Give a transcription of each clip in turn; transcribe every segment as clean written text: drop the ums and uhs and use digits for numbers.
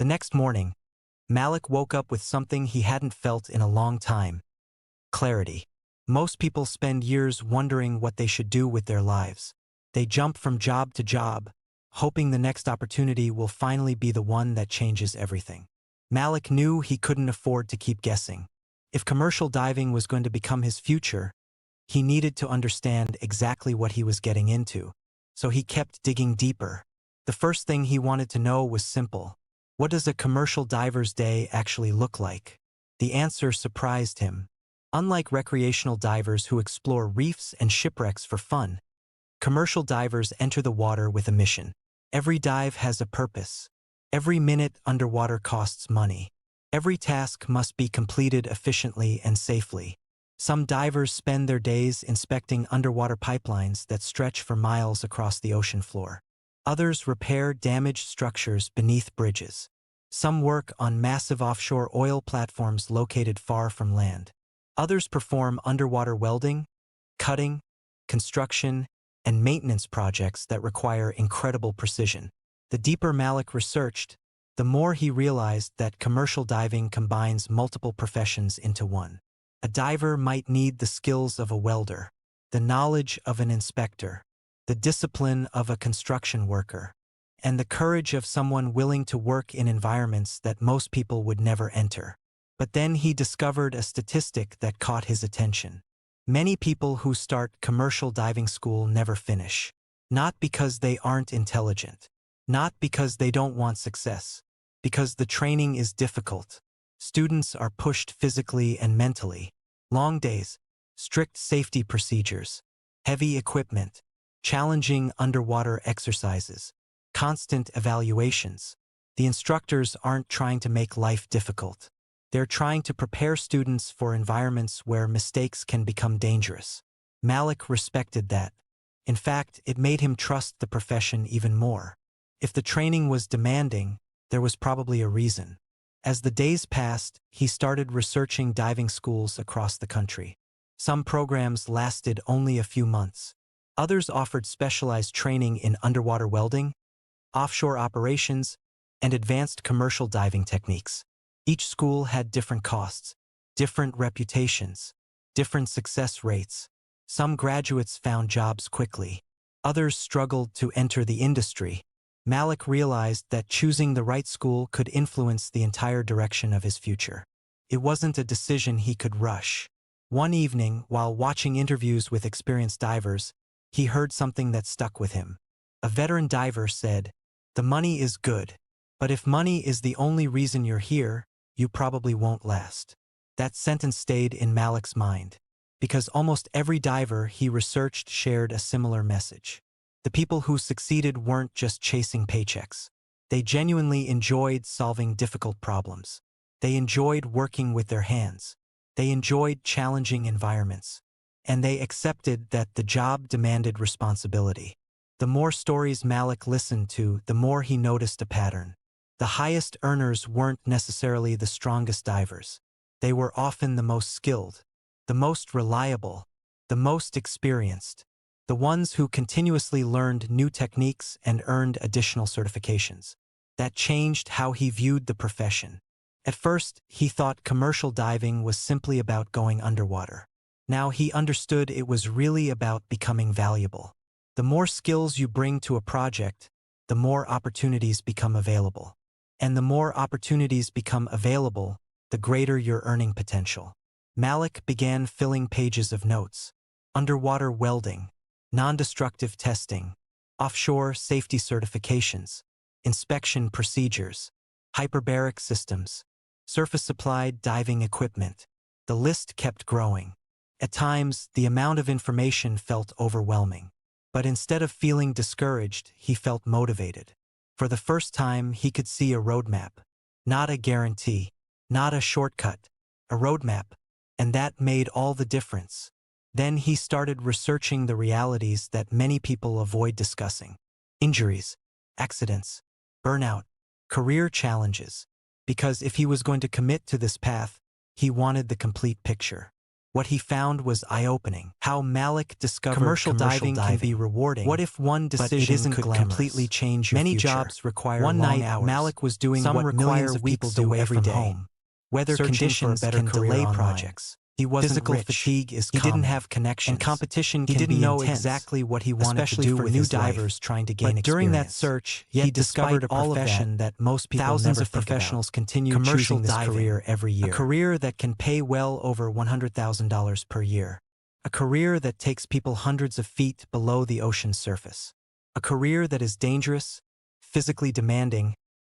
The next morning, Malik woke up with something he hadn't felt in a long time: clarity. Most people spend years wondering what they should do with their lives. They jump from job to job, hoping the next opportunity will finally be the one that changes everything. Malik knew he couldn't afford to keep guessing. If commercial diving was going to become his future, he needed to understand exactly what he was getting into. So he kept digging deeper. The first thing he wanted to know was simple: what does a commercial diver's day actually look like? The answer surprised him. Unlike recreational divers who explore reefs and shipwrecks for fun, commercial divers enter the water with a mission. Every dive has a purpose. Every minute underwater costs money. Every task must be completed efficiently and safely. Some divers spend their days inspecting underwater pipelines that stretch for miles across the ocean floor. Others repair damaged structures beneath bridges. Some work on massive offshore oil platforms located far from land. Others perform underwater welding, cutting, construction, and maintenance projects that require incredible precision. The deeper Malik researched, the more he realized that commercial diving combines multiple professions into one. A diver might need the skills of a welder, the knowledge of an inspector, the discipline of a construction worker, and the courage of someone willing to work in environments that most people would never enter. But then he discovered a statistic that caught his attention. Many people who start commercial diving school never finish. Not because they aren't intelligent. Not because they don't want success. Because the training is difficult. Students are pushed physically and mentally. Long days, strict safety procedures, heavy equipment, challenging underwater exercises, constant evaluations. The instructors aren't trying to make life difficult. They're trying to prepare students for environments where mistakes can become dangerous. Malik respected that. In fact, it made him trust the profession even more. If the training was demanding, there was probably a reason. As the days passed, he started researching diving schools across the country. Some programs lasted only a few months. Others offered specialized training in underwater welding, offshore operations, and advanced commercial diving techniques. Each school had different costs, different reputations, different success rates. Some graduates found jobs quickly. Others struggled to enter the industry. Malik realized that choosing the right school could influence the entire direction of his future. It wasn't a decision he could rush. One evening, while watching interviews with experienced divers, he heard something that stuck with him. A veteran diver said, "The money is good, but if money is the only reason you're here, you probably won't last." That sentence stayed in Malik's mind, because almost every diver he researched shared a similar message. The people who succeeded weren't just chasing paychecks. They genuinely enjoyed solving difficult problems. They enjoyed working with their hands. They enjoyed challenging environments. And they accepted that the job demanded responsibility. The more stories Malik listened to, the more he noticed a pattern. The highest earners weren't necessarily the strongest divers. They were often the most skilled, the most reliable, the most experienced, the ones who continuously learned new techniques and earned additional certifications. That changed how he viewed the profession. At first, he thought commercial diving was simply about going underwater. Now he understood it was really about becoming valuable. The more skills you bring to a project, the more opportunities become available. And the more opportunities become available, the greater your earning potential. Malik began filling pages of notes. Underwater welding, non-destructive testing, offshore safety certifications, inspection procedures, hyperbaric systems, surface-supplied diving equipment. The list kept growing. At times, the amount of information felt overwhelming. But instead of feeling discouraged, he felt motivated. For the first time, he could see a roadmap. Not a guarantee, not a shortcut, a roadmap. And that made all the difference. Then he started researching the realities that many people avoid discussing. Injuries, accidents, burnout, career challenges. Because if he was going to commit to this path, he wanted the complete picture. What he found was eye-opening. How Malik discovered commercial diving can be rewarding. What if one decision could completely change your future? Many jobs require long hours. One night, Malik was doing what millions of people do every day. Weather conditions can delay projects. He wasn't Physical rich. Fatigue is common. He didn't have connections. And competition can be intense. He didn't know exactly what he wanted to do with new divers trying to gain experience. But during that search, he discovered a profession that most people thousands of professionals continue choosing this career every year. A career that can pay well over $100,000 per year. A career that takes people hundreds of feet below the ocean's surface. A career that is dangerous, physically demanding,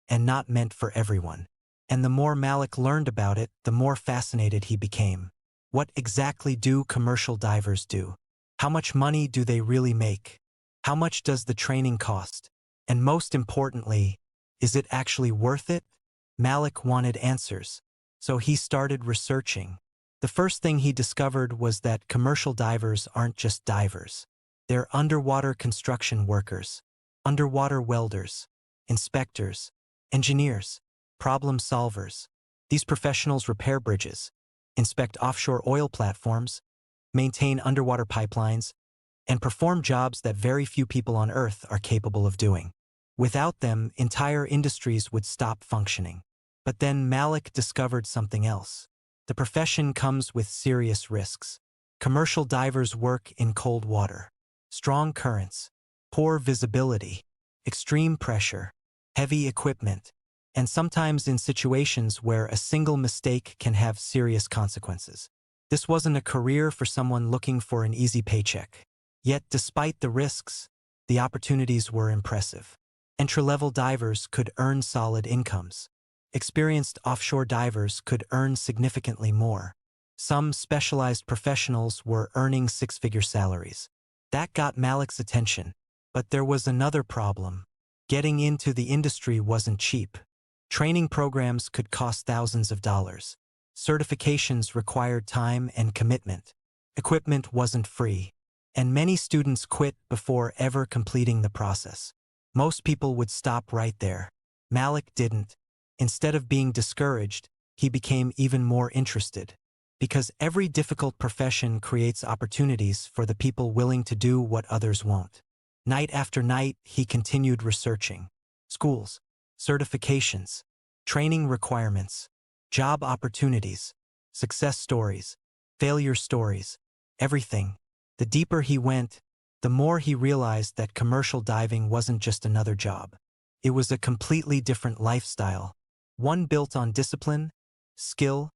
and not meant for everyone. And the more Malik learned about it, the more fascinated he became. What exactly do commercial divers do? How much money do they really make? How much does the training cost? And most importantly, is it actually worth it? Malik wanted answers, so he started researching. The first thing he discovered was that commercial divers aren't just divers. They're underwater construction workers, underwater welders, inspectors, engineers, problem solvers. These professionals repair bridges, inspect offshore oil platforms, maintain underwater pipelines, and perform jobs that very few people on Earth are capable of doing. Without them, entire industries would stop functioning. But then Malik discovered something else. The profession comes with serious risks. Commercial divers work in cold water, strong currents, poor visibility, extreme pressure, heavy equipment, and sometimes in situations where a single mistake can have serious consequences. This wasn't a career for someone looking for an easy paycheck. Yet, despite the risks, the opportunities were impressive. Entry-level divers could earn solid incomes. Experienced offshore divers could earn significantly more. Some specialized professionals were earning six-figure salaries. That got Malik's attention. But there was another problem. Getting into the industry wasn't cheap. Training programs could cost thousands of dollars. Certifications required time and commitment. Equipment wasn't free. And many students quit before ever completing the process. Most people would stop right there. Malik didn't. Instead of being discouraged, he became even more interested. Because every difficult profession creates opportunities for the people willing to do what others won't. Night after night, he continued researching. Schools, certifications, training requirements, job opportunities, success stories, failure stories, everything. The deeper he went, the more he realized that commercial diving wasn't just another job. It was a completely different lifestyle, one built on discipline, skill,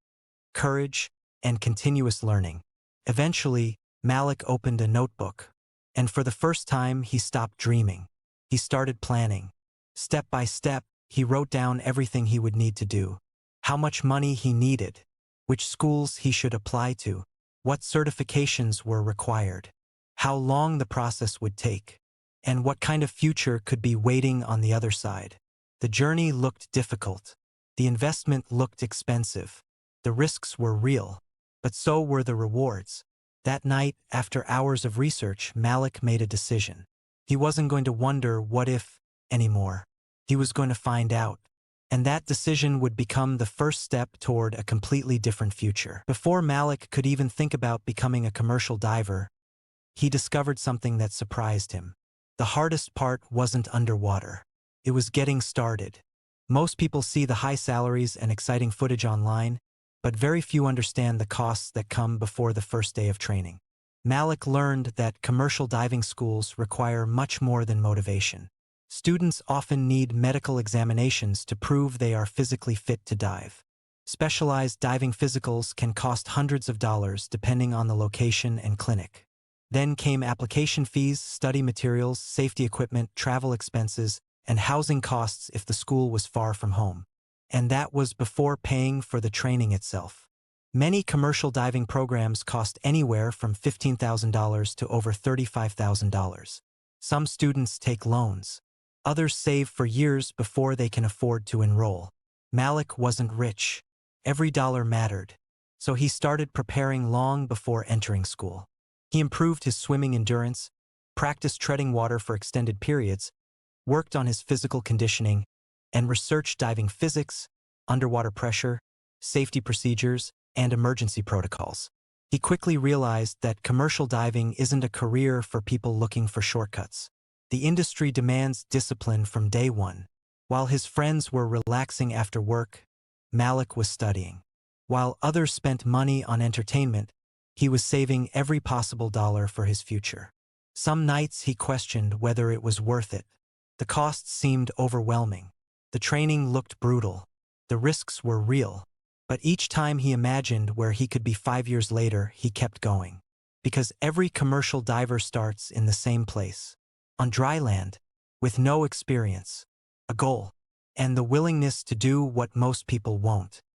courage, and continuous learning. Eventually, Malik opened a notebook, and for the first time he stopped dreaming. He started planning. Step by step, he wrote down everything he would need to do, how much money he needed, which schools he should apply to, what certifications were required, how long the process would take, and what kind of future could be waiting on the other side. The journey looked difficult. The investment looked expensive. The risks were real, but so were the rewards. That night, after hours of research, Malik made a decision. He wasn't going to wonder what if anymore. He was going to find out. And that decision would become the first step toward a completely different future. Before Malik could even think about becoming a commercial diver, he discovered something that surprised him. The hardest part wasn't underwater. It was getting started. Most people see the high salaries and exciting footage online, but very few understand the costs that come before the first day of training. Malik learned that commercial diving schools require much more than motivation. Students often need medical examinations to prove they are physically fit to dive. Specialized diving physicals can cost hundreds of dollars depending on the location and clinic. Then came application fees, study materials, safety equipment, travel expenses, and housing costs if the school was far from home. And that was before paying for the training itself. Many commercial diving programs cost anywhere from $15,000 to over $35,000. Some students take loans. Others save for years before they can afford to enroll. Malik wasn't rich. Every dollar mattered. So he started preparing long before entering school. He improved his swimming endurance, practiced treading water for extended periods, worked on his physical conditioning, and researched diving physics, underwater pressure, safety procedures, and emergency protocols. He quickly realized that commercial diving isn't a career for people looking for shortcuts. The industry demands discipline from day one. While his friends were relaxing after work, Malik was studying. While others spent money on entertainment, he was saving every possible dollar for his future. Some nights he questioned whether it was worth it. The costs seemed overwhelming. The training looked brutal. The risks were real. But each time he imagined where he could be 5 years later, he kept going. Because every commercial diver starts in the same place. On dry land, with no experience, a goal, and the willingness to do what most people won't.